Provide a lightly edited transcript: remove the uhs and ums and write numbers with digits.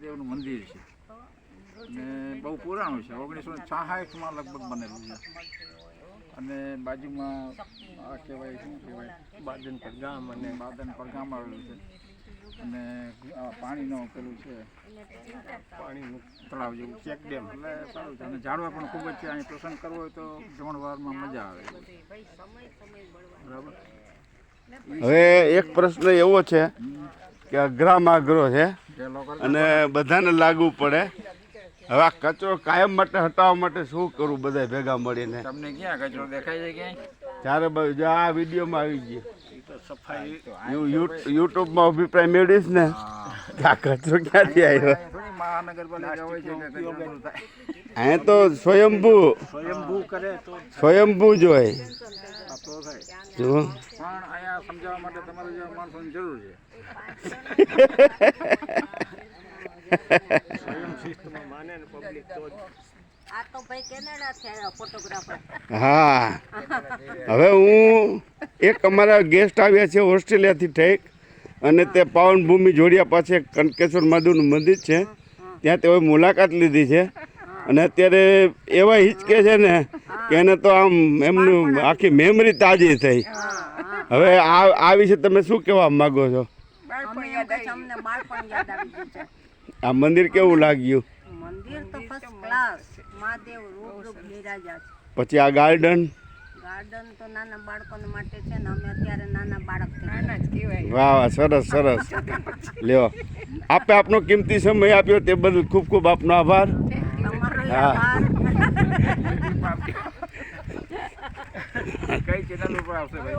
દેવનું મંદિર છે અને બહુ પુરાણું છે, 1966માં લગભગ બનેલું છે. અને બાજુમાં આ કહેવાય શું કહેવાય બાદનપર ગામ અને બાદનપર ગામ આવેલું છે. અને પાણીનો પેલું છે, પાણીનું તળાવ જેવું ચેક ડેમ, એટલે સારું છે. અને ઝાડવા પણ ખૂબ જ છે. અહીં પ્રસંગ કરવો હોય તો જમણવારમાં મજા આવે. બરાબર. હવે એક પ્રશ્ન એવો છે કે અઘરામાઘરો છે અને બધાને લાગુ પડે. હવે આ કચરો કાયમ માટે હટાવવા માટે શું કરવું બધા ભેગા મળીને? તમને ક્યાં કચરો દેખાય છે ક્યાંય? ચારે બાજુ આ વિડીયોમાં આવી ગયો, સફાઈ યુટ્યુબમાં અભિપ્રાય મેળવીશ ને આ કચરો ક્યાંથી આવ્યો? થોડી મહાનગરપાલિકા હોય છે કે કચરો દૂર થાય. અહીંયા તો સ્વયંભૂ કરે તો સ્વયંભૂ જ હોય. તો થાય. જો પણ અહીંયા સમજાવવા માટે તમારે જેવા માણસોની જરૂર છે. હા, હવે હું એક અમારા ગેસ્ટ આવ્યા છે ઓસ્ટ્રેલિયાથી ઠેક, અને તે પાવનભૂમિ જોડિયા પાસે કનકેશ્વર મહાદેવનું મંદિર છે, ત્યાં તેઓએ મુલાકાત લીધી છે. અને અત્યારે એવા હિચકે છે ને કે એને તો આમ એમનું આખી મેમરી તાજી થઈ. હવે આ વિશે તમે શું કહેવા માગો છો? આ મંદિર કેવું લાગ્યું? મંદિર તો ફર્સ્ટ ક્લાસ, મહાદેવ રૂપ બિરાજા છે. પછી આ ગાર્ડન તો નાના બાળકોને માટે છે ને, અમે અત્યારે નાના બાળક નાના જ કહેવાય. વાહ વાહ, સરસ સરસ. લ્યો, આપે આપનો કિંમતી સમય આપ્યો તે બદલ ખૂબ ખૂબ આપનો આભાર. હા, કઈ ચેનલ ઉપર આવશે ભાઈ?